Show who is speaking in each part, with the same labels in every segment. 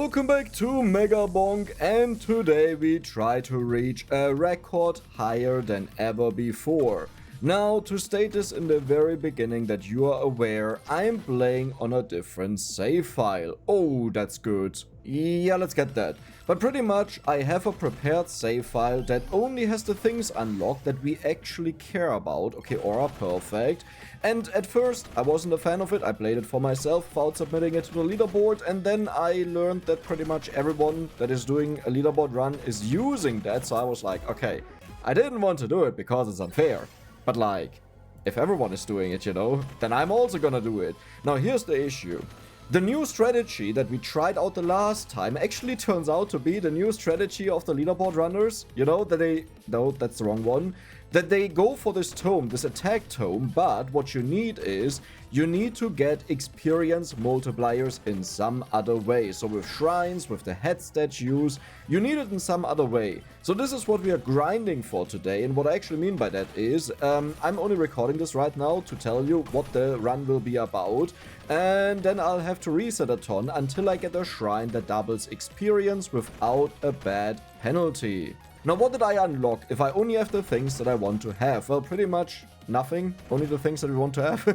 Speaker 1: Welcome back to Megabonk, and today we try to reach a record higher than ever before. Now, to state this in the very beginning that you are aware, I'm playing on a different save file. Oh, that's good. Yeah, let's get that. But pretty much, I have a prepared save file that only has the things unlocked that we actually care about, okay, or are perfect. And at first, I wasn't a fan of it. I played it for myself without submitting it to the leaderboard, and then I learned that pretty much everyone that is doing a leaderboard run is using that, so I was like, okay, I didn't want to do it because it's unfair. But like, if everyone is doing it, you know, then I'm also gonna do it. Now here's the issue. The new strategy that we tried out the last time actually turns out to be the new strategy of the leaderboard runners. You know, that they... No, that's the wrong one. That they go for this tome, this attack tome, but what you need is, you need to get experience multipliers in some other way. So with shrines, with the head statues, you need it in some other way. So this is what we are grinding for today, and what I actually mean by that is, I'm only recording this right now to tell you what the run will be about, and then I'll have to reset a ton until I get a shrine that doubles experience without a bad penalty. Now, what did I unlock if I only have the things that I want to have? Well, pretty much nothing. Only the things that we want to have.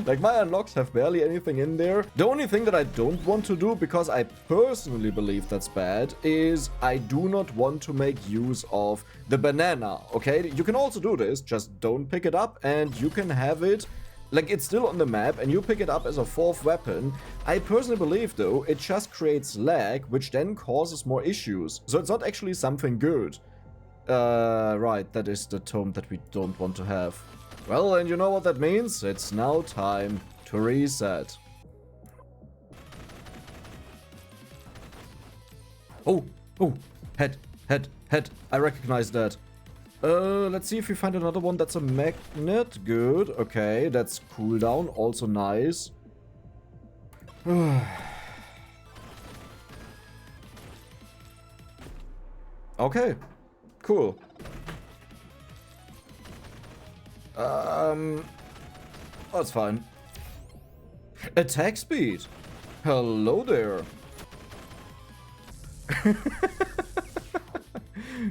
Speaker 1: Like, my unlocks have barely anything in there. The only thing that I don't want to do, because I personally believe that's bad, is I do not want to make use of the banana, okay? You can also do this, just don't pick it up and you can have it. Like, it's still on the map, and you pick it up as a fourth weapon. I personally believe, though, it just creates lag, which then causes more issues. So it's not actually something good. Right, that is the tome that we don't want to have. Well, and you know what that means? It's now time to reset. Oh, head. I recognize that. Let's see if we find another one that's a magnet. Good. Okay, that's cooldown. Also nice. Okay. Cool. That's fine. Attack speed. Hello there.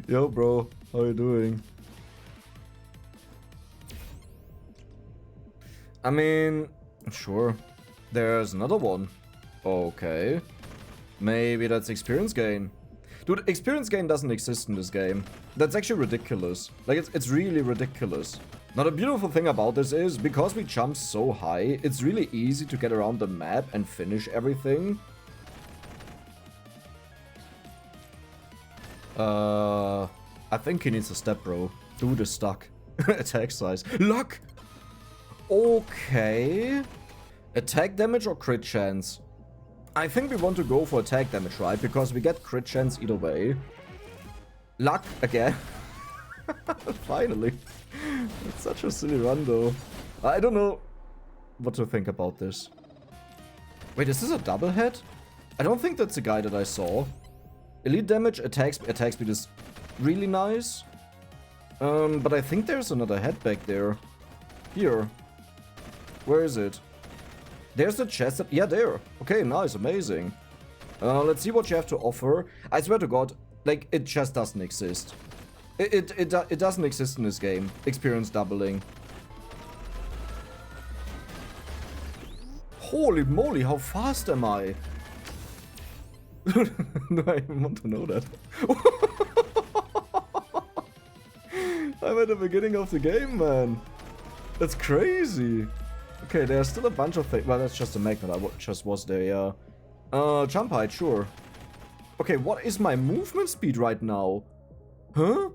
Speaker 1: Yo, bro. How are you doing? I mean, sure. There's another one. Okay. Maybe that's experience gain. Dude, experience gain doesn't exist in this game. That's actually ridiculous. Like, it's really ridiculous. Now, the beautiful thing about this is, because we jump so high, it's really easy to get around the map and finish everything. I think he needs a step, bro. Dude is stuck. Attack size. Luck! Okay. Attack damage or crit chance? I think we want to go for attack damage, right? Because we get crit chance either way. Luck again. Finally. It's such a silly run, though. I don't know what to think about this. Wait, is this a double head? I don't think that's the guy that I saw. Elite damage, attack speed is really nice. But I think there's another head back there. Here. Where is it? There's the chest. Yeah, there. Okay, nice, amazing. Let's see what you have to offer. I swear to God, like, it just doesn't exist. It doesn't exist in this game. Experience doubling. Holy moly, how fast am I? Do I even want to know that? I'm at the beginning of the game, man. That's crazy. Okay, there's still a bunch of things. Well, that's just a magnet. I just was there, yeah. Jump height, sure. Okay, what is my movement speed right now? Huh?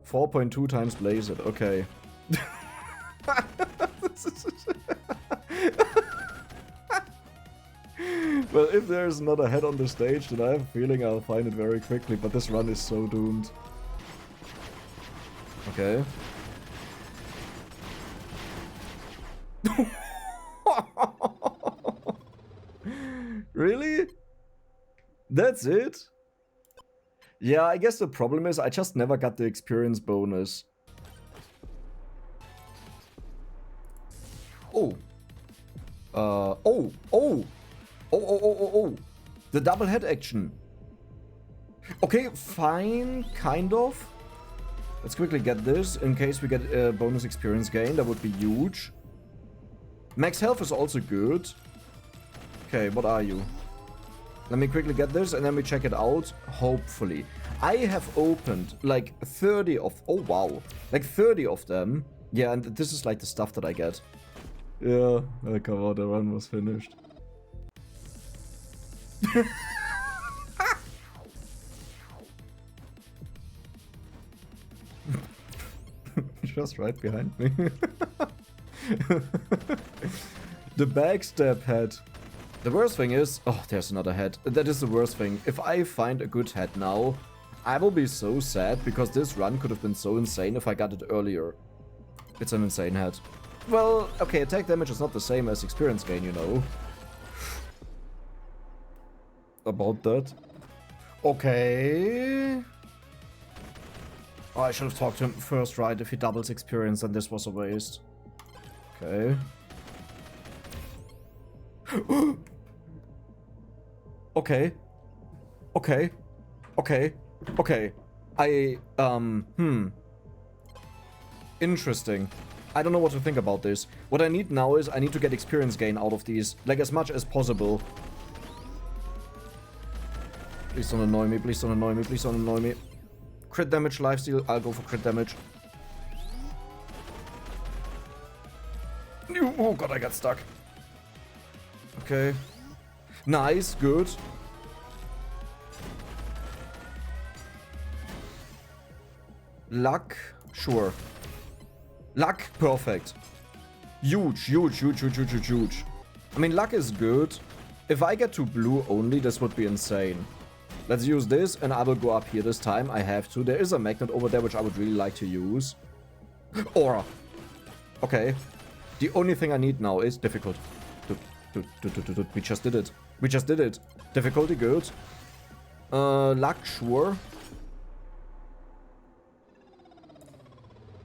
Speaker 1: 4.2 times blazed. Okay. Well, if there's another head on the stage, then I have a feeling I'll find it very quickly, but this run is so doomed. Okay. Really? That's it? Yeah, I guess the problem is I just never got the experience bonus. Oh. Oh. The double head action. Okay, fine, kind of. Let's quickly get this in case we get a bonus experience gain. That would be huge. Max health is also good. Okay, what are you? Let me quickly get this and then we check it out. Hopefully. I have opened like 30 of... Oh, wow. Like 30 of them. Yeah, and this is like the stuff that I get. Yeah, come on, the run was finished. Just right behind me. The backstab head. The worst thing is... Oh, there's another head. That is the worst thing. If I find a good head now, I will be so sad because this run could have been so insane if I got it earlier. It's an insane head. Well, okay, attack damage is not the same as experience gain, you know. About that. Okay. Oh, I should have talked to him first, right? If he doubles experience, then this was a waste. Okay. Okay. Okay. Okay. Okay. Interesting. I don't know what to think about this. What I need now is I need to get experience gain out of these, like as much as possible. Please don't annoy me, please don't annoy me, please don't annoy me. Crit damage, lifesteal, I'll go for crit damage. Oh god, I got stuck. Okay. Nice, good. Luck, sure. Luck, perfect. Huge. I mean, luck is good. If I get to blue only, this would be insane. Let's use this, and I will go up here this time. I have to. There is a magnet over there, which I would really like to use. Aura. Okay. The only thing I need now is difficult. We just did it. We just did it. Difficulty, good. Luck, sure.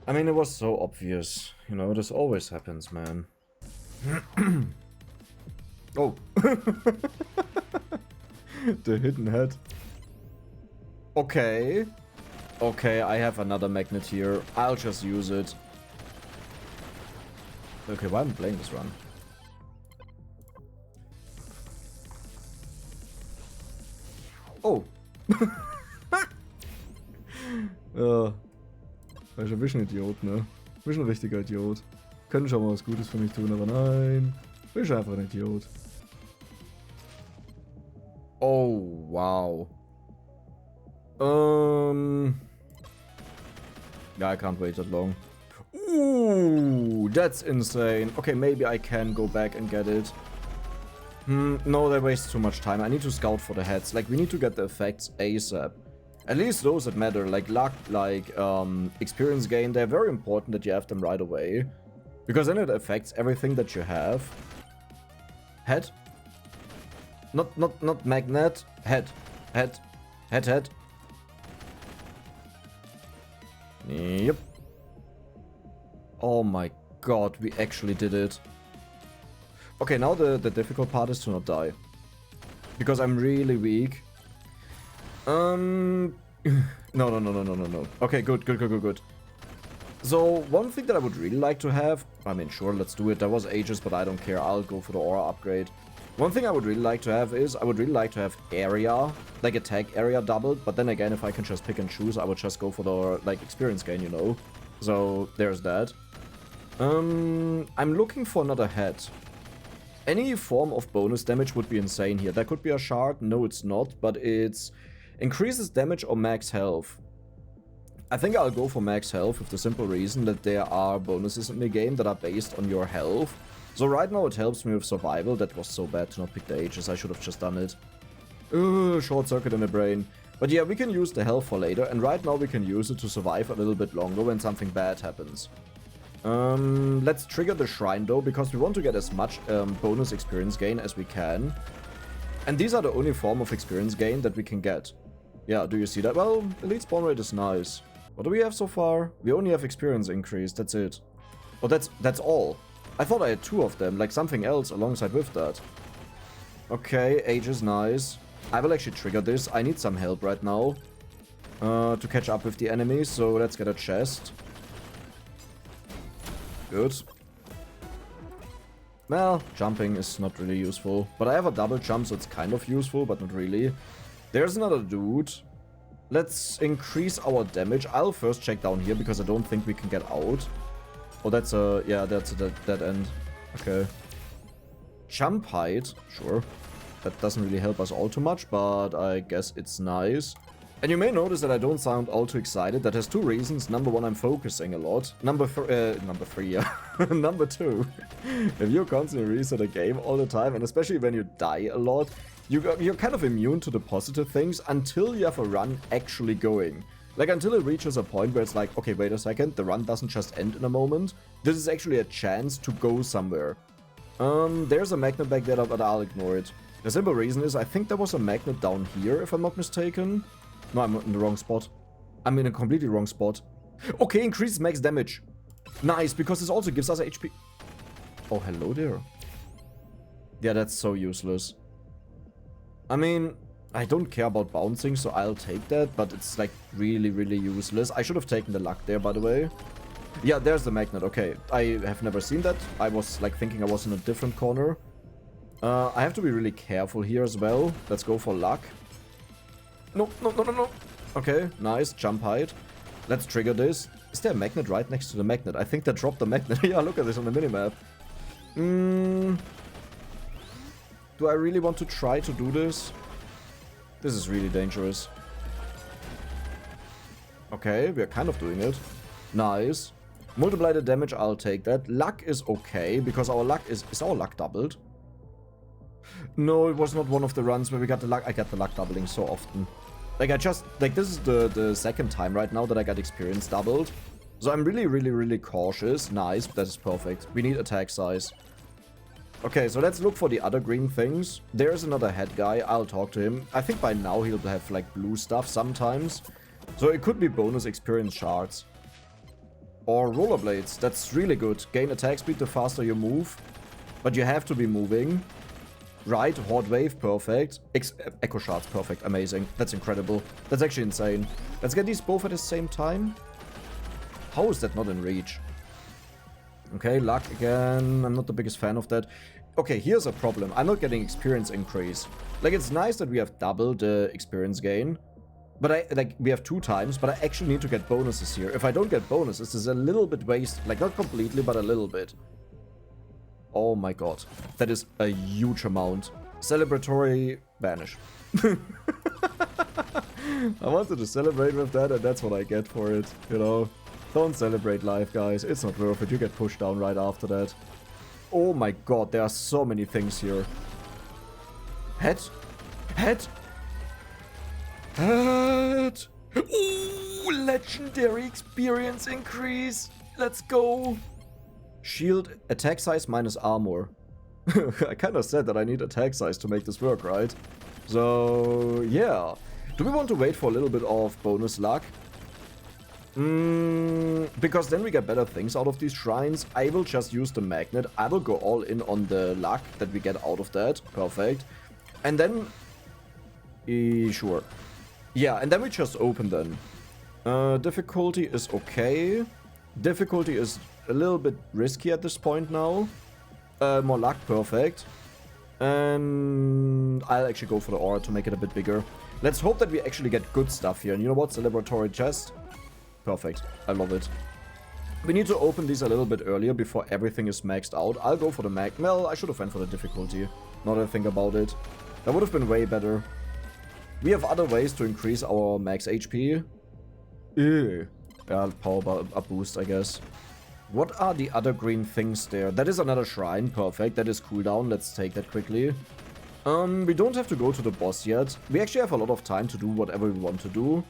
Speaker 1: I mean, it was so obvious. You know, this always happens, man. Oh. The hidden head. Okay. Okay, I have another magnet here. I'll just use it. Okay, why am I playing this run? Oh. Ich bin schon ein Idiot, ne? Ich bin schon ein richtiger Idiot. Können schon mal was Gutes für mich tun, aber nein. Ich bin einfach ein Idiot. Oh, wow. Yeah, I can't wait that long. Ooh, that's insane. Okay, maybe I can go back and get it. No, that wastes too much time. I need to scout for the heads. Like, we need to get the effects ASAP. At least those that matter, like luck, like experience gain, they're very important that you have them right away. Because then it affects everything that you have. Head? Not magnet. Head. Head. Yep. Oh my god, we actually did it. Okay, now the difficult part is to not die. Because I'm really weak. No. Okay, good. So, one thing that I would really like to have... I mean, sure, let's do it. That was ages, but I don't care. I'll go for the aura upgrade. One thing I would really like to have is... I would really like to have area, like attack area doubled. But then again, if I can just pick and choose, I would just go for the, like, experience gain, you know. So, there's that. I'm looking for another head. Any form of bonus damage would be insane here. That could be a shard. No, it's not. But it's... increases damage or max health. I think I'll go for max health with the simple reason that there are bonuses in the game that are based on your health. So right now it helps me with survival. That was so bad to not pick the Aegis. I should have just done it. Short circuit in the brain. But yeah, we can use the health for later. And right now we can use it to survive a little bit longer when something bad happens. Let's trigger the shrine though, because we want to get as much bonus experience gain as we can. And these are the only form of experience gain that we can get. Yeah, do you see that? Well, elite spawn rate is nice. What do we have so far? We only have experience increase, that's it. Oh, that's all. I thought I had 2 of them, like something else alongside with that. Okay, age is nice. I will actually trigger this. I need some help right now to catch up with the enemies, so let's get a chest. Good. Well, jumping is not really useful, but I have a double jump, so it's kind of useful, but not really. There's another dude. Let's increase our damage. I'll first check down here because I don't think we can get out. Oh, that's a... yeah, that's a dead end. Okay. Jump height. Sure. That doesn't really help us all too much, but I guess it's nice. And you may notice that I don't sound all too excited. That has two reasons. Number one, I'm focusing a lot. Number three, yeah. Number two, if you constantly reset a game all the time, and especially when you die a lot, you're kind of immune to the positive things until you have a run actually going. Like, until it reaches a point where it's like, okay, wait a second, the run doesn't just end in a moment. This is actually a chance to go somewhere. There's a magnet back there, but I'll ignore it. The simple reason is I think there was a magnet down here, if I'm not mistaken. No, I'm in the wrong spot. I'm in a completely wrong spot. Okay, increases max damage. Nice, because this also gives us HP. Oh, hello there. Yeah, that's so useless. I mean, I don't care about bouncing, so I'll take that, but it's like really, really useless. I should have taken the luck there, by the way. Yeah, there's the magnet. Okay, I have never seen that. I was like thinking I was in a different corner. I have to be really careful here as well. Let's go for luck. No, no, no, no, no. Okay, nice. Jump height. Let's trigger this. Is there a magnet right next to the magnet? I think they dropped the magnet. Yeah, look at this on the minimap. Do I really want to try to do this? This is really dangerous. Okay, we're kind of doing it. Nice. Multiply the damage, I'll take that. Luck is okay, because our luck is our luck doubled? No, it was not one of the runs where we got the luck. I get the luck doubling so often. Like, this is the second time right now that I got experience doubled. So I'm really, really, really cautious. Nice, that is perfect. We need attack size. Okay, so let's look for the other green things. There's another head guy. I'll talk to him. I think by now he'll have, like, blue stuff sometimes. So it could be bonus experience shards. Or rollerblades. That's really good. Gain attack speed the faster you move. But you have to be moving. Right, Horde Wave, perfect. Echo Shards, perfect, amazing. That's incredible. That's actually insane. Let's get these both at the same time. How is that not in reach? Okay, luck again. I'm not the biggest fan of that. Okay, here's a problem. I'm not getting experience increase. Like, it's nice that we have double the experience gain. But we have 2 times, but I actually need to get bonuses here. If I don't get bonuses, this is a little bit wasted. Like, not completely, but a little bit. Oh my god. That is a huge amount. Celebratory vanish. I wanted to celebrate with that, and that's what I get for it, you know. Don't celebrate life, guys. It's not worth it. You get pushed down right after that. Oh my god, there are so many things here. Head? Head? Head! Ooh, legendary experience increase. Let's go. Shield, attack size minus armor. I kind of said that I need attack size to make this work, right? So, yeah. Do we want to wait for a little bit of bonus luck? Because then we get better things out of these shrines. I will just use the magnet. I will go all in on the luck that we get out of that. Perfect. And then... sure. Yeah, and then we just open then. Difficulty is okay. Difficulty is a little bit risky at this point now. More luck, perfect. And I'll actually go for the aura to make it a bit bigger. Let's hope that we actually get good stuff here. And you know what? Celebratory chest. Perfect. I love it. We need to open these a little bit earlier before everything is maxed out. I'll go for the mag. Well, I should have went for the difficulty. Now that I think about it. That would have been way better. We have other ways to increase our max HP. Ew. Yeah, power up boost, I guess. What are the other green things there? That is another shrine. Perfect. That is cooldown. Let's take that quickly. We don't have to go to the boss yet. We actually have a lot of time to do whatever we want to do.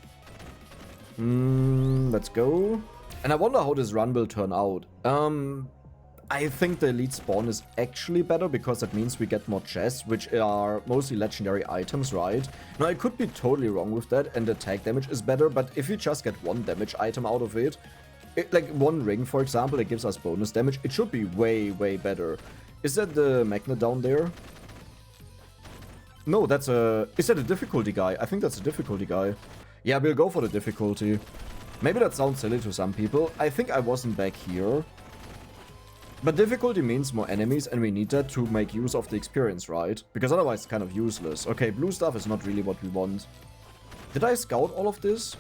Speaker 1: Let's go. And I wonder how this run will turn out. I think the elite spawn is actually better because that means we get more chests, which are mostly legendary items, right? Now, I could be totally wrong with that, and the attack damage is better, but if you just get one damage item out of it, like one ring, for example, that gives us bonus damage, it should be way, way better. Is that the magnet down there? No, that's a... Is that a difficulty guy? I think that's a difficulty guy. Yeah, we'll go for the difficulty. Maybe that sounds silly to some people. I think I wasn't back here. But difficulty means more enemies, and we need that to make use of the experience, right? Because otherwise it's kind of useless. Okay, blue stuff is not really what we want. Did I scout all of this?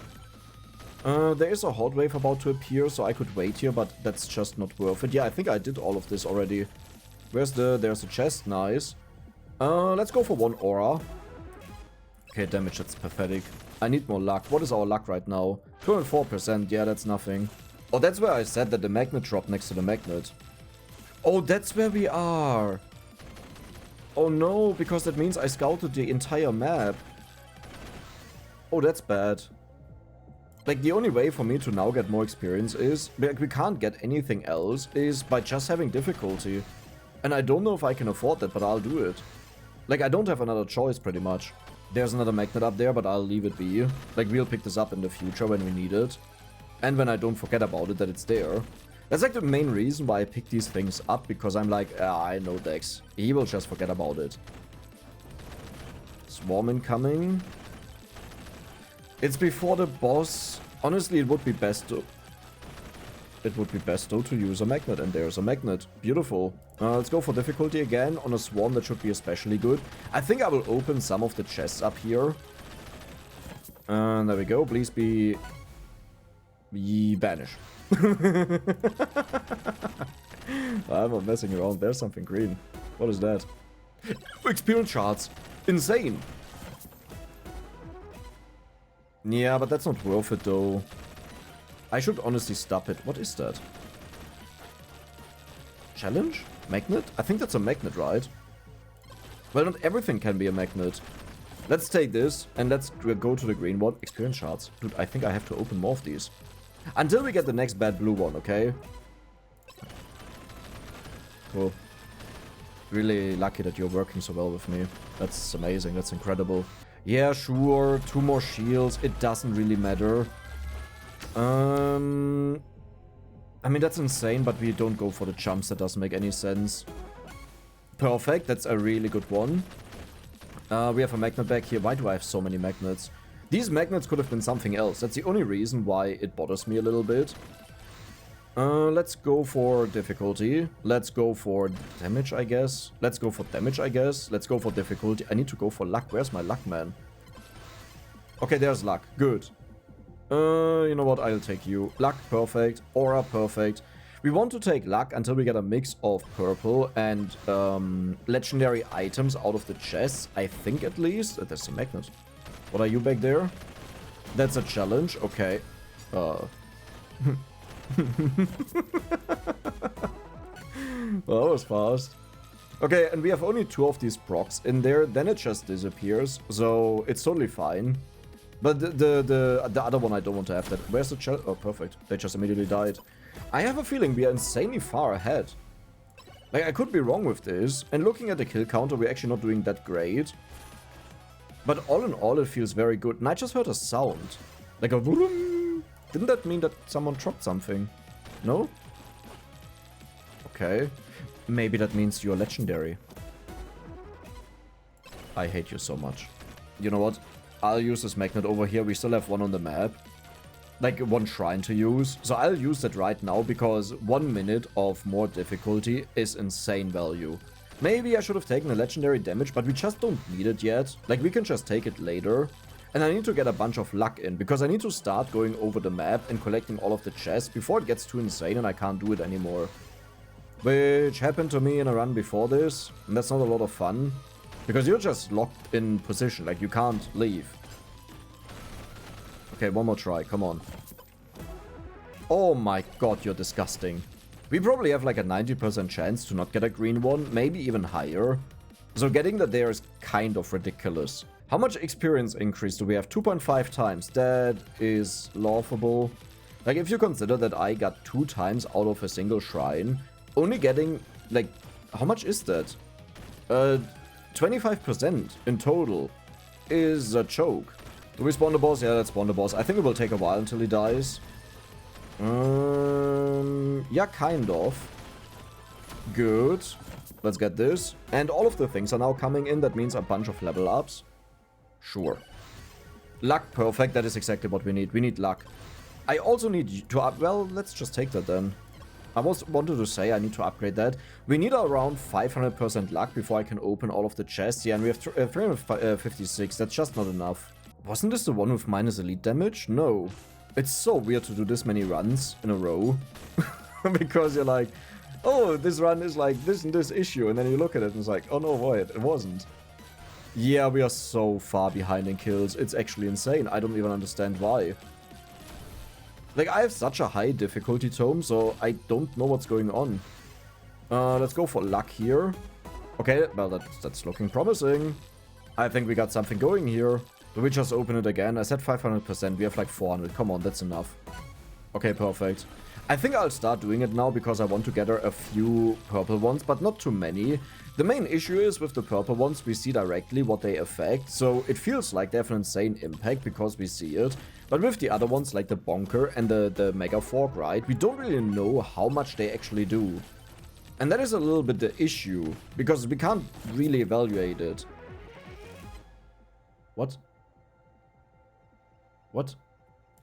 Speaker 1: There is a hot wave about to appear, so I could wait here, but that's just not worth it. Yeah, I think I did all of this already. Where's the... There's a chest, nice. Let's go for 1 aura. Okay, damage, that's pathetic. I need more luck. What is our luck right now? 204%, yeah, that's nothing. Oh, that's where I said that the magnet dropped next to the magnet. Oh, that's where we are. Oh no, because that means I scouted the entire map. Oh, that's bad. Like, the only way for me to now get more experience is, like, we can't get anything else, is by just having difficulty. And I don't know if I can afford that, but I'll do it. Like, I don't have another choice, pretty much. There's another magnet up there, but I'll leave it be. Like, we'll pick this up in the future when we need it. And when I don't forget about it, that it's there. That's like the main reason why I pick these things up, because I'm like, I know Dex. He will just forget about it. Swarm incoming. It's before the boss. Honestly, it would be best to... It would be best though to use a magnet, and there's a magnet. Beautiful. Let's go for difficulty again. On a swarm, that should be especially good. I think I will open some of the chests up here. And there we go. Please be... Banish. I'm not messing around. There's something green. What is that? Experience shards. Insane. Yeah, but that's not worth it though. I should honestly stop it. What is that? Challenge? Magnet? I think that's a magnet, right? Well, not everything can be a magnet. Let's take this and let's go to the green one. Experience shards. Dude, I think I have to open more of these. Until we get the next bad blue one, okay? Cool. Really lucky that you're working so well with me. That's amazing. That's incredible. Yeah, sure. 2 more shields. It doesn't really matter. I mean, that's insane, but we don't go for the jumps. That doesn't make any sense. Perfect. That's a really good one. We have a magnet back here. Why do I have so many magnets? These magnets could have been something else. That's the only reason why it bothers me a little bit. Let's go for difficulty. Let's go for damage, I guess. Let's go for damage, I guess. Let's go for difficulty. I need to go for luck. Where's my luck, man? Okay, there's luck. Good. You know what? I'll take you. Luck, perfect. Aura, perfect. We want to take luck until we get a mix of purple and legendary items out of the chests. I think at least. There's a magnet. What are you back there? That's a challenge. Okay. Well, that was fast. Okay, and we have only 2 of these procs in there. Then it just disappears. So it's totally fine. But the other one I don't want to have that. Where's the challenge? Oh, perfect. They just immediately died. I have a feeling we are insanely far ahead. Like, I could be wrong with this. And looking at the kill counter, we're actually not doing that great. But all in all, it feels very good. And I just heard a sound. Like a vroom. Didn't that mean that someone dropped something? No? Okay. Maybe that means you're legendary. I hate you so much. You know what? I'll use this magnet over here. We still have one on the map. Like, 1 shrine to use. So I'll use that right now, because 1 minute of more difficulty is insane value. Maybe I should have taken a legendary damage, but we just don't need it yet. Like, we can just take it later. And I need to get a bunch of luck in, because I need to start going over the map and collecting all of the chests before it gets too insane and I can't do it anymore. Which happened to me in a run before this, and that's not a lot of fun. Because you're just locked in position, like you can't leave. Okay, 1 more try, come on. Oh my god, you're disgusting. We probably have like a 90% chance to not get a green one, maybe even higher. So getting that there is kind of ridiculous. How much experience increase do we have? 2.5 times. That is laughable. Like, if you consider that I got 2 times out of a single shrine, only getting, like, how much is that? 25% in total is a joke. Do we spawn the boss? Yeah, let's spawn the boss. I think it will take a while until he dies. Yeah, kind of. Good. Let's get this. And all of the things are now coming in. That means a bunch of level ups. Sure. Luck, perfect. That is exactly what we need. We need luck. I also need to up... Well, let's just take that then. I wanted to say I need to upgrade that. We need around 500% luck before I can open all of the chests. Yeah, and we have 356. That's just not enough. Wasn't this the one with minus elite damage? No. It's so weird to do this many runs in a row. Because you're like, oh, this run is like this and this issue. And then you look at it and it's like, oh no, wait, it wasn't. Yeah, we are so far behind in kills. It's actually insane. I don't even understand why. Like, I have such a high difficulty tome, so I don't know what's going on. Let's go for luck here. Okay, well, that's looking promising. I think we got something going here. Do we just open it again? I said 500%. We have like 400. Come on, that's enough. Okay, perfect. I think I'll start doing it now because I want to gather a few purple ones, but not too many. The main issue is with the purple ones, we see directly what they affect, so it feels like they have an insane impact because we see it. But with the other ones, like the Bonker and the Mega Fork, right, we don't really know how much they actually do. And that is a little bit the issue, because we can't really evaluate it. What? What?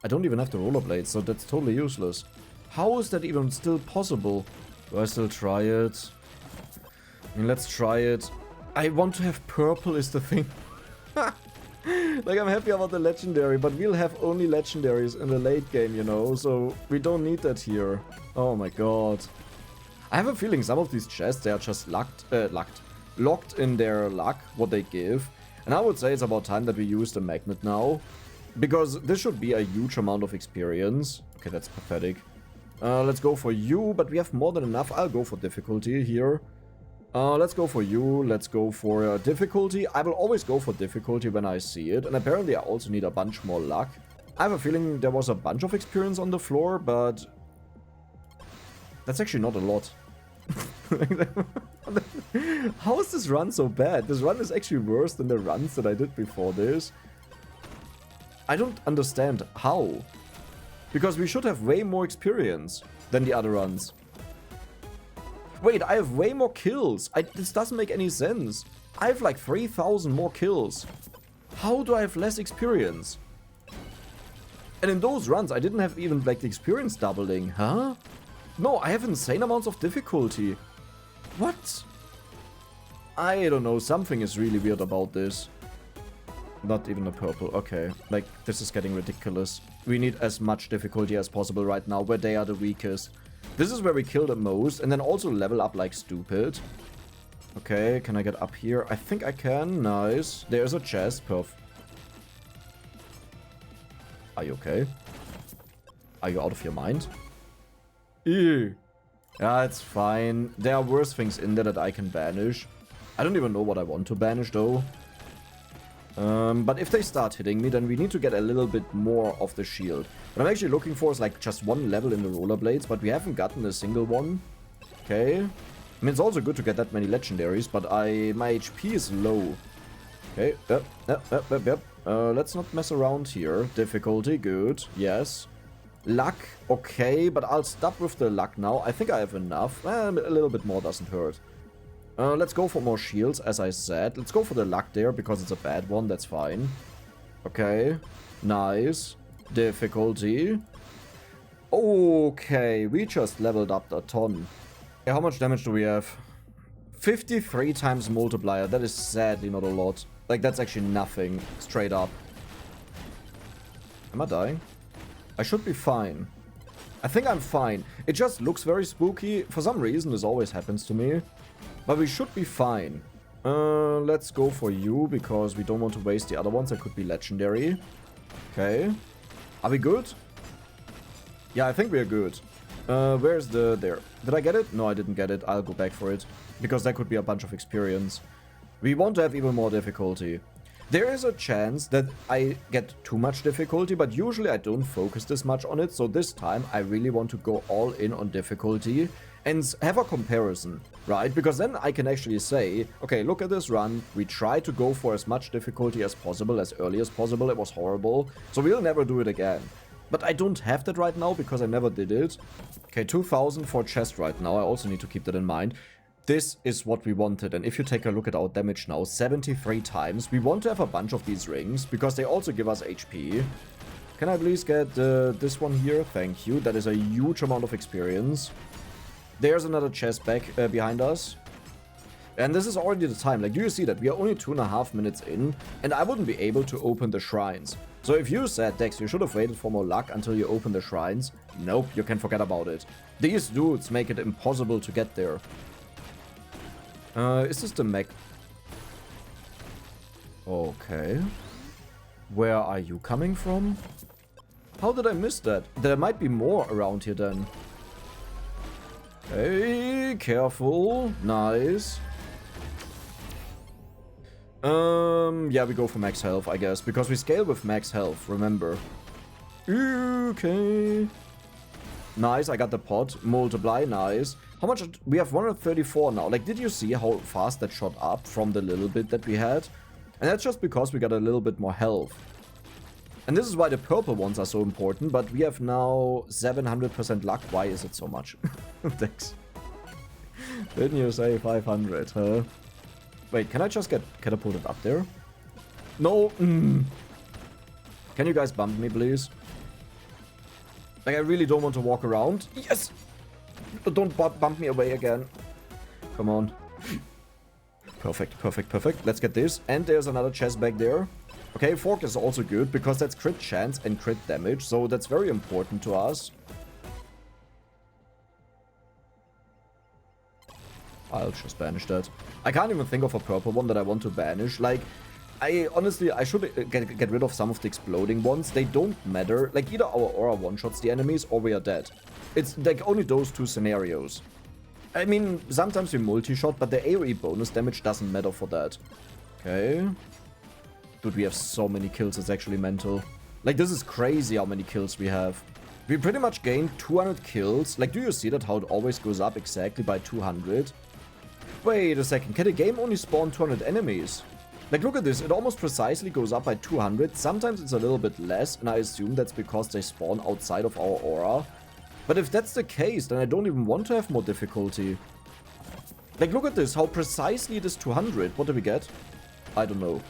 Speaker 1: I don't even have the rollerblades, so that's totally useless. How is that even still possible? Do I still try it? I mean, let's try it. I want to have purple is the thing. Like, I'm happy about the legendary, but we'll have only legendaries in the late game, you know, so we don't need that here. Oh my god. I have a feeling some of these chests, they are just locked in their luck, what they give. And I would say it's about time that we use the magnet now. Because this should be a huge amount of experience. Okay, that's pathetic. Let's go for you, but we have more than enough. I'll go for difficulty here. Let's go for you. Let's go for difficulty. I will always go for difficulty when I see it. And apparently I also need a bunch more luck. I have a feeling there was a bunch of experience on the floor, but that's actually not a lot. How is this run so bad? This run is actually worse than the runs that I did before this. I don't understand how. Because we should have way more experience than the other runs. Wait, I have way more kills. This doesn't make any sense. I have like 3,000 more kills. How do I have less experience? And in those runs, I didn't have even like the experience doubling, huh? No, I have insane amounts of difficulty. What? I don't know, something is really weird about this. Not even a purple, okay. Like, this is getting ridiculous. We need as much difficulty as possible right now, where they are the weakest. This is where we kill the most, and then also level up like stupid. Okay, can I get up here? I think I can, nice. There's a chest, perf. Are you okay? Are you out of your mind? Ew. Yeah, it's fine. There are worse things in there that I can banish. I don't even know what I want to banish, though. But if they start hitting me, then we need to get a little bit more of the shield. What I'm actually looking for is like just one level in the rollerblades, but we haven't gotten a single one. Okay. I mean, it's also good to get that many legendaries, but my HP is low. Okay. Yep. Let's not mess around here. Difficulty, good. Yes. Luck, okay, but I'll stop with the luck now. I think I have enough. A little bit more doesn't hurt. Let's go for more shields, as I said. Let's go for the luck there, because it's a bad one. That's fine. Okay. Nice. Difficulty. Okay, we just leveled up a ton. Okay, how much damage do we have? 53 times multiplier. That is sadly not a lot. Like, that's actually nothing. Straight up. Am I dying? I should be fine. I think I'm fine. It just looks very spooky. For some reason, this always happens to me. But we should be fine. Let's go for you, because we don't want to waste the other ones that could be legendary. Okay. Are we good? Yeah, I think we're good. Where's there? Did I get it? No, I didn't get it. I'll go back for it. Because that could be a bunch of experience. We want to have even more difficulty. There is a chance that I get too much difficulty, but usually I don't focus this much on it. So this time I really want to go all in on difficulty and have a comparison, right? Because then I can actually say, okay, look at this run. We try to go for as much difficulty as possible, as early as possible. It was horrible. So we'll never do it again. But I don't have that right now because I never did it. Okay, 2,000 for chest right now. I also need to keep that in mind. This is what we wanted, and if you take a look at our damage now, 73 times. We want to have a bunch of these rings, because they also give us HP. Can I please get this one here? Thank you. That is a huge amount of experience. There's another chest back behind us. And this is already the time. Like, do you see that? We are only 2.5 minutes in, and I wouldn't be able to open the shrines. So if you said, Dex, you should have waited for more luck until you open the shrines, nope, you can forget about it. These dudes make it impossible to get there. Is this the mech? Okay. Where are you coming from? How did I miss that? There might be more around here then. Hey, careful. Nice. Yeah, we go for max health, I guess, because we scale with max health, remember. Okay. Nice, I got the pot. Multiply, nice. How much? We have 134 now. Like, did you see how fast that shot up from the little bit that we had? And that's just because we got a little bit more health. And this is why the purple ones are so important, but we have now 700% luck. Why is it so much? Thanks. Didn't you say 500, huh? Wait, can I just get catapulted up there? No. Can you guys bump me, please? Like, I really don't want to walk around. Yes! Don't bump me away again. Come on. Perfect, perfect, perfect. Let's get this. And there's another chest back there. Okay, fork is also good, because that's crit chance and crit damage. So that's very important to us. I'll just banish that. I can't even think of a purple one that I want to banish. Like, honestly, I should get rid of some of the exploding ones. They don't matter. Like, either our aura one-shots the enemies or we are dead. It's like only those two scenarios. I mean, sometimes we multi-shot, but the AoE bonus damage doesn't matter for that. Okay. Dude, we have so many kills, it's actually mental. Like, this is crazy how many kills we have. We pretty much gained 200 kills. Like, do you see that how it always goes up exactly by 200? Wait a second, can the game only spawn 200 enemies? Like, look at this, it almost precisely goes up by 200. Sometimes it's a little bit less, and I assume that's because they spawn outside of our aura. But if that's the case, then I don't even want to have more difficulty. Like, look at this, how precisely it is 200. What do we get? I don't know.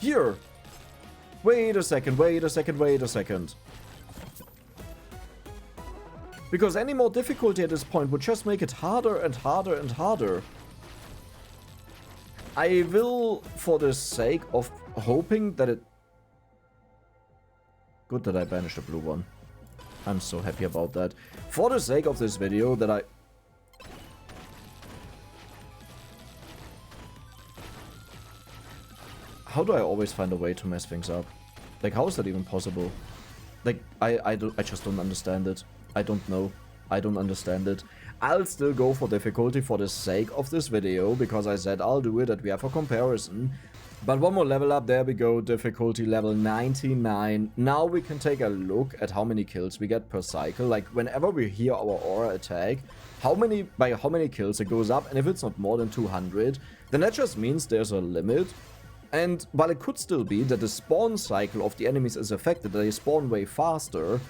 Speaker 1: Here! Wait a second, wait a second, wait a second. Because any more difficulty at this point would just make it harder and harder and harder. I will, for the sake of hoping that it... Good that I banished the blue one. I'm so happy about that. For the sake of this video, that I... How do I always find a way to mess things up? Like, how is that even possible? Like, I just don't understand it. I don't know. I don't understand it. I'll still go for difficulty for the sake of this video, because I said I'll do it, that we have a comparison. But one more level up, there we go, difficulty level 99. Now we can take a look at how many kills we get per cycle. Like, whenever we hear our aura attack, by how many kills it goes up, and if it's not more than 200, then that just means there's a limit. And while it could still be that the spawn cycle of the enemies is affected, that they spawn way faster,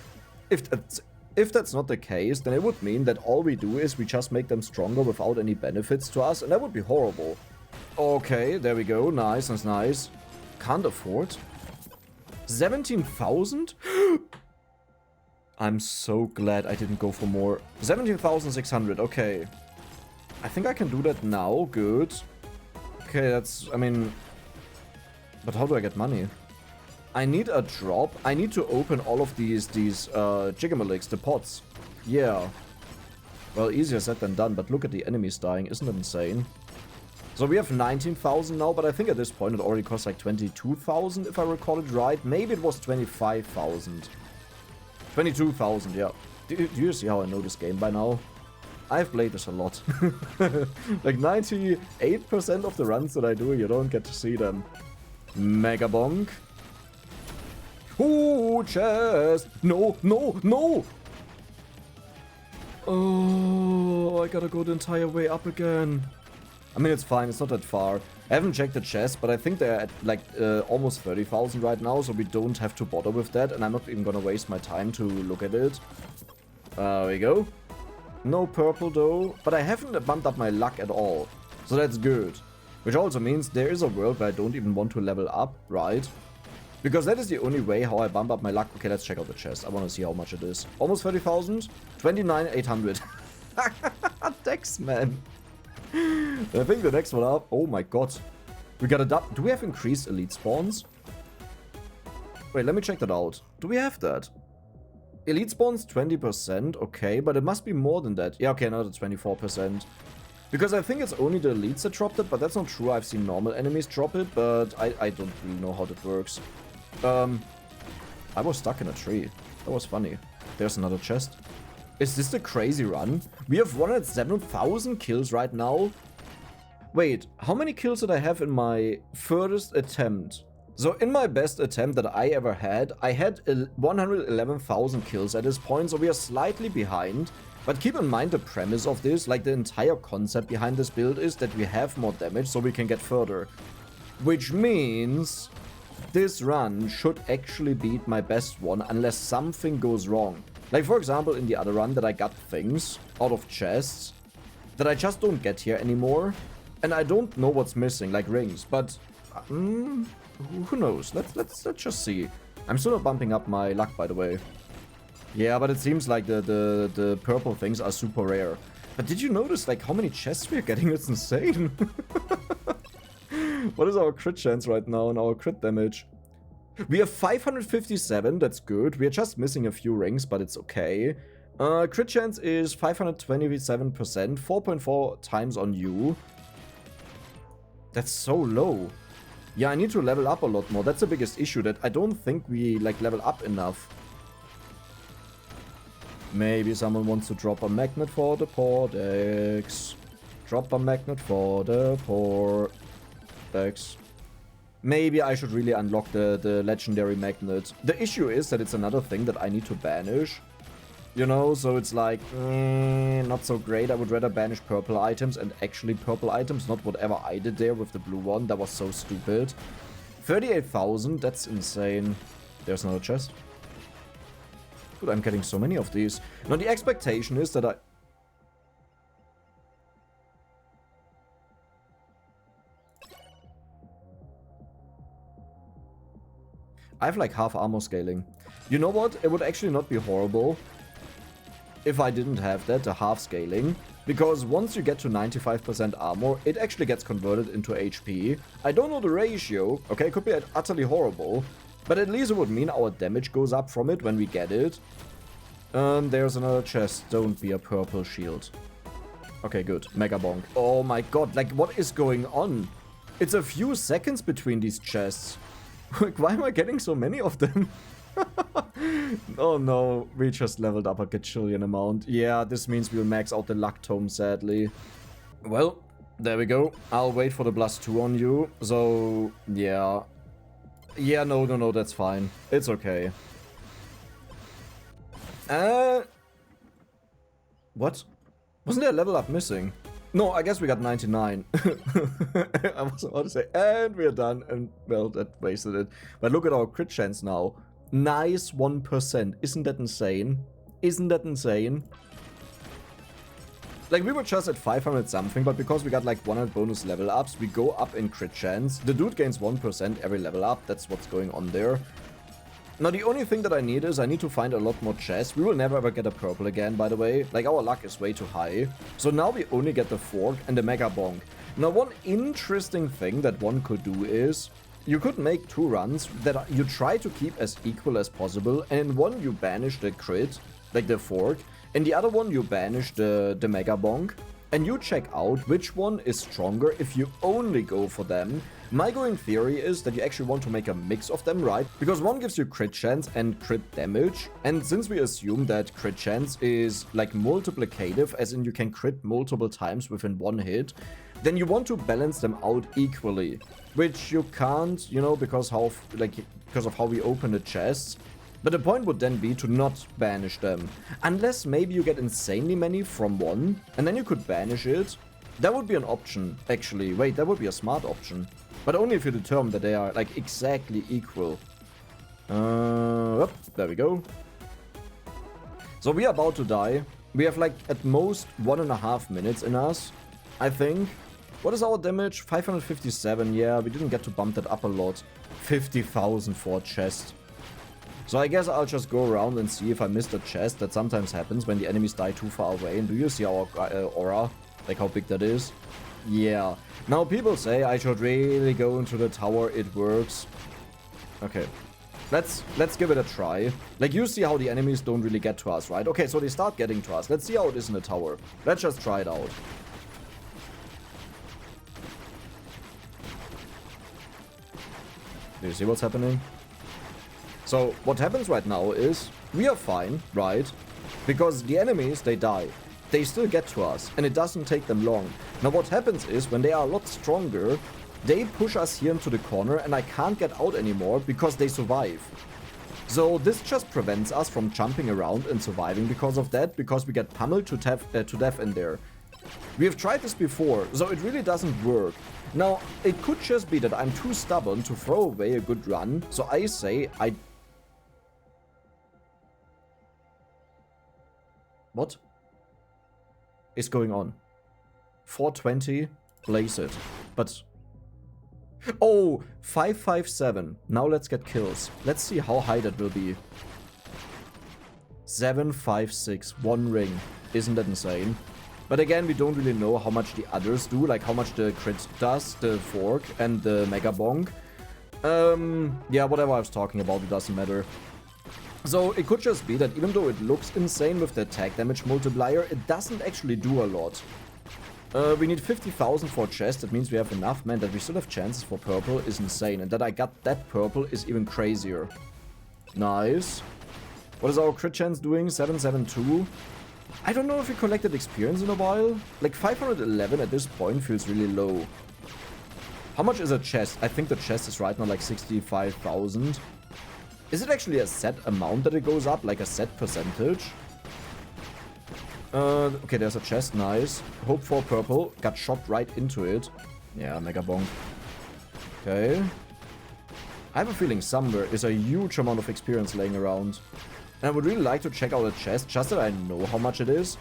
Speaker 1: if that's not the case, then it would mean that all we do is we just make them stronger without any benefits to us, and that would be horrible. Okay, there we go. Nice, that's nice. Can't afford. 17,000? I'm so glad I didn't go for more. 17,600, okay. I think I can do that now, good. Okay, that's, I mean... But how do I get money? I need a drop. I need to open all of these Jigamaliks, the pots. Yeah. Well, easier said than done, but look at the enemies dying. Isn't that insane? So we have 19,000 now, but I think at this point it already costs like 22,000 if I recall it right. Maybe it was 25,000. 22,000, yeah. Do you see how I know this game by now? I've played this a lot. Like 98% of the runs that I do, you don't get to see them. Megabonk. Ooh, chest! No, no, no! Oh, I gotta go the entire way up again. I mean, it's fine, it's not that far. I haven't checked the chest, but I think they're at like almost 30,000 right now, so we don't have to bother with that, and I'm not even gonna waste my time to look at it. There we go. No purple though, but I haven't bumped up my luck at all. So that's good. Which also means there is a world where I don't even want to level up, right? Because that is the only way how I bump up my luck. Okay, let's check out the chest. I want to see how much it is. Almost 30,000? 29,800. Dex, man. I think the next one up. Oh my god. We got a dub. Do we have increased elite spawns? Wait, let me check that out. Do we have that? Elite spawns 20%, okay, but it must be more than that. Yeah, okay, another 24%. Because I think it's only the elites that dropped it, but that's not true. I've seen normal enemies drop it, but I don't really know how that works. I was stuck in a tree. That was funny. There's another chest. Is this the crazy run? We have 107,000 kills right now. Wait, how many kills did I have in my furthest attempt? So in my best attempt that I ever had, I had 111,000 kills at this point, so we are slightly behind. But keep in mind the premise of this, like the entire concept behind this build is that we have more damage so we can get further. Which means this run should actually beat my best one unless something goes wrong. Like for example in the other run that I got things out of chests that I just don't get here anymore. And I don't know what's missing, like rings, but who knows? Let's just see. I'm still not bumping up my luck, by the way. Yeah, but it seems like the purple things are super rare. But did you notice like how many chests we're getting? It's insane. What is our crit chance right now and our crit damage? We have 557, that's good. We are just missing a few rings, but it's okay. Crit chance is 527%, 4.4 times on you. That's so low. Yeah, I need to level up a lot more. That's the biggest issue, that I don't think we like level up enough. Maybe someone wants to drop a magnet for the Portex. Drop a magnet for the Portex. Maybe I should really unlock the legendary magnet. The issue is that it's another thing that I need to banish. You know, so it's like, not so great. I would rather banish purple items, and actually purple items, not whatever I did there with the blue one. That was so stupid. 38,000, that's insane. There's another chest. Dude, I'm getting so many of these. Now the expectation is that I have like half armor scaling. You know what? It would actually not be horrible if I didn't have that, the half scaling. Because once you get to 95% armor, it actually gets converted into HP. I don't know the ratio. Okay, it could be utterly horrible. But at least it would mean our damage goes up from it when we get it. There's another chest. Don't be a purple shield. Okay, good. Megabonk. Oh my god, like what is going on? It's a few seconds between these chests. Like, why am I getting so many of them? Oh no, we just leveled up a gajillion amount. Yeah, this means we'll max out the luck tome, sadly. Well, there we go. I'll wait for the +2 on you. So, yeah. Yeah, no, that's fine. It's okay. What? Wasn't there a level up missing? No, I guess we got 99. I was about to say, and we're done. And, well, that wasted it. But look at our crit chance now. Nice 1%. Isn't that insane? Isn't that insane? Like, we were just at 500 something, but because we got like 100 bonus level ups, we go up in crit chance. The dude gains 1% every level up. That's what's going on there. Now, the only thing that I need is I need to find a lot more chests. We will never ever get a purple again, by the way. Like, our luck is way too high. So now we only get the fork and the Megabonk. Now, one interesting thing that one could do is you could make 2 runs that you try to keep as equal as possible. And in one, you banish the crit, like the fork. In the other one, you banish the Megabonk. And you check out which one is stronger if you only go for them. My going theory is that you actually want to make a mix of them, right? Because one gives you crit chance and crit damage. And since we assume that crit chance is like multiplicative, as in you can crit multiple times within one hit, then you want to balance them out equally. Which you can't, you know, because of how we open the chests. But the point would then be to not banish them. Unless maybe you get insanely many from one, and then you could banish it. That would be an option, actually. Wait, that would be a smart option. But only if you determine that they are, like, exactly equal. There we go. So we are about to die. We have like at most 1.5 minutes in us, I think. What is our damage? 557. Yeah, we didn't get to bump that up a lot. 50,000 for a chest. So I guess I'll just go around and see if I missed a chest. That sometimes happens when the enemies die too far away. And do you see our aura? Like how big that is? Yeah. Now people say I should really go into the tower. It works. Okay. Let's give it a try. Like you see how the enemies don't really get to us, right? Okay, so they start getting to us. Let's see how it is in the tower. Let's just try it out. Do you see what's happening? So what happens right now is we are fine, right? Because the enemies, they die. They still get to us and it doesn't take them long. Now what happens is when they are a lot stronger, they push us here into the corner and I can't get out anymore because they survive. So this just prevents us from jumping around and surviving because of that, because we get pummeled to death in there. We have tried this before, so it really doesn't work. Now, it could just be that I'm too stubborn to throw away a good run, so I say What is going on? 420, blaze it. But... Oh, 557. Now let's get kills. Let's see how high that will be. 756, one ring. Isn't that insane? But again, we don't really know how much the others do, like how much the crit does, the fork and the Megabonk. Yeah, whatever I was talking about, it doesn't matter. So it could just be that even though it looks insane with the attack damage multiplier, it doesn't actually do a lot. We need 50,000 for chest, that means we have enough. Man, that we still have chances for purple is insane. And that I got that purple is even crazier. Nice. What is our crit chance doing? 772. I don't know if we collected experience in a while. Like 511 at this point feels really low. How much is a chest? I think the chest is right now like 65,000. Is it actually a set amount that it goes up? Like a set percentage? Okay, there's a chest. Nice. Hope for purple. Got shot right into it. Yeah, Megabonk. Okay. I have a feeling somewhere is a huge amount of experience laying around. And I would really like to check out a chest, just that I know how much it is.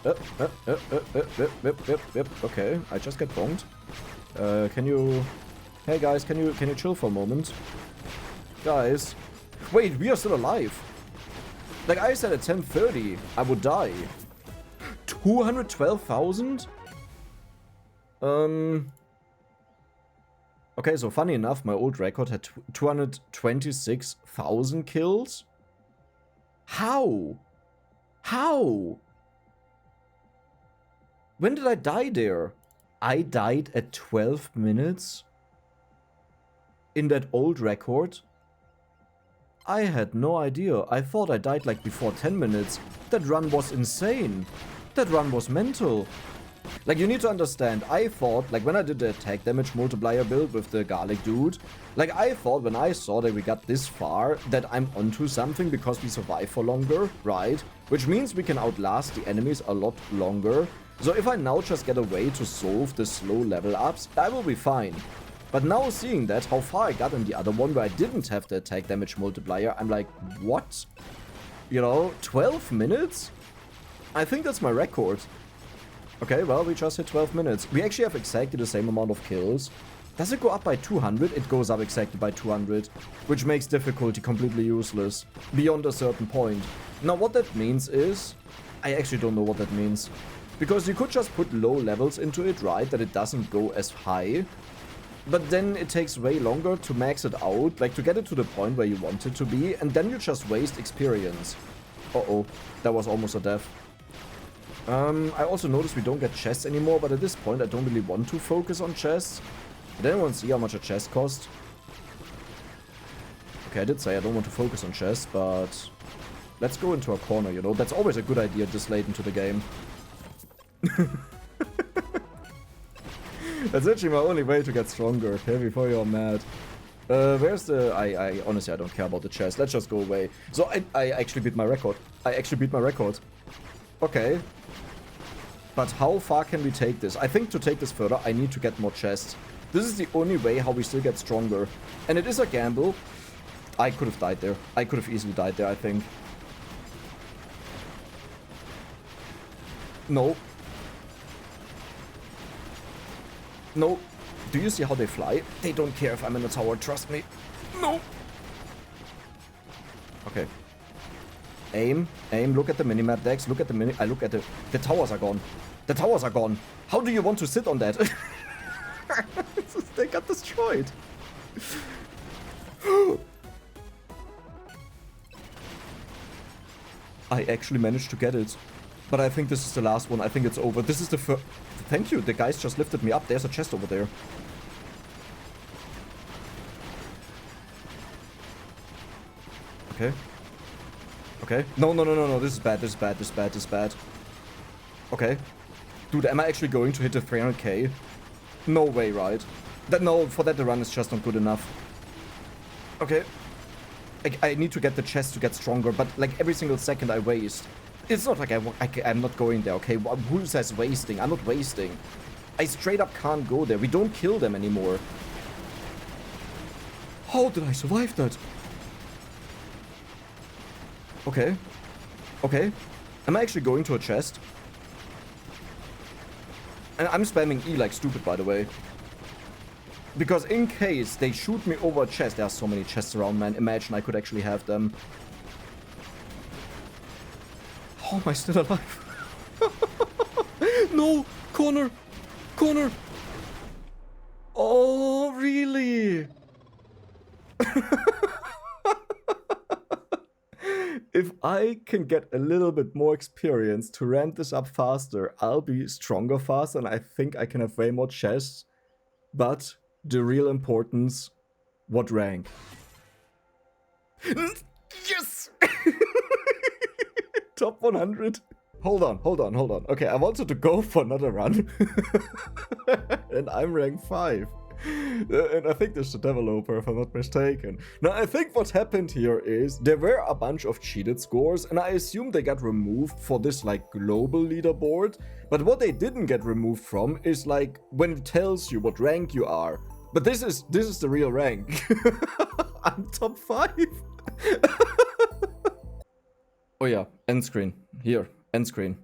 Speaker 1: Okay, I just get bonked. Can you... Hey guys, can you chill for a moment? Guys. Wait, we are still alive. Like I said at 10:30, I would die. 212,000? Okay, so funny enough, my old record had 226,000 kills. How? How? When did I die there? I died at 12 minutes? In that old record? I had no idea. I thought I died like before 10 minutes. That run was insane. That run was mental. Like, you need to understand, I thought, like, when I did the attack damage multiplier build with the garlic dude, like, I thought when I saw that we got this far, that I'm onto something because we survive for longer, right? Which means we can outlast the enemies a lot longer. So if I now just get a way to solve the slow level ups, I will be fine. But now seeing that, how far I got in the other one where I didn't have the attack damage multiplier, I'm like, what? You know, 12 minutes? I think that's my record. Okay, well, we just hit 12 minutes. We actually have exactly the same amount of kills. Does it go up by 200? It goes up exactly by 200, which makes difficulty completely useless, beyond a certain point. Now, what that means is... I actually don't know what that means. Because you could just put low levels into it, right, that it doesn't go as high. But then it takes way longer to max it out, like to get it to the point where you want it to be, and then you just waste experience. Uh-oh, that was almost a death. I also noticed we don't get chests anymore, but at this point I don't really want to focus on chests. Did anyone see how much a chest cost? Okay, I did say I don't want to focus on chests, but... Let's go into a corner, you know? That's always a good idea this late into the game. That's actually my only way to get stronger, okay? Before you're mad. Where's the... I honestly, I don't care about the chest. Let's just go away. So, I actually beat my record. I actually beat my record. Okay. But how far can we take this? I think to take this further, I need to get more chests. This is the only way how we still get stronger. And it is a gamble. I could have died there. I could have easily died there, I think. No. No. Do you see how they fly? They don't care if I'm in the tower, trust me. No. Okay. Aim. Aim. Look at the minimap, Dex. Look at the I look at the towers are gone. The towers are gone. How do you want to sit on that? They got destroyed. I actually managed to get it. But I think this is the last one. I think it's over. This is the first... Thank you. The guys just lifted me up. There's a chest over there. Okay. Okay. No, no, no, no, no. This is bad. This is bad. This is bad. This is bad. Okay. Dude, am I actually going to hit the 300k? No way, right? No, for that the run is just not good enough. Okay. I need to get the chest to get stronger, but like every single second I waste. It's not like I'm not going there, okay? Who says wasting? I'm not wasting. I straight up can't go there. We don't kill them anymore. How did I survive that? Okay. Okay. Am I actually going to a chest? And I'm spamming E like stupid, by the way. Because in case they shoot me over a chest, there are so many chests around, man. Imagine I could actually have them. How am I still alive? No! Corner! Corner! Oh, really? If I can get a little bit more experience to ramp this up faster, I'll be stronger faster and I think I can have way more chests. But the real importance, what rank? Yes! Top 100. Hold on, hold on, hold on. Okay, I wanted to go for another run. And I'm rank 5. And I think there's the developer, if I'm not mistaken. Now, I think what happened here is there were a bunch of cheated scores, and I assume they got removed for this, like, global leaderboard. But what they didn't get removed from is, like, when it tells you what rank you are. But this is the real rank. I'm top 5. Oh yeah, end screen. Here, end screen.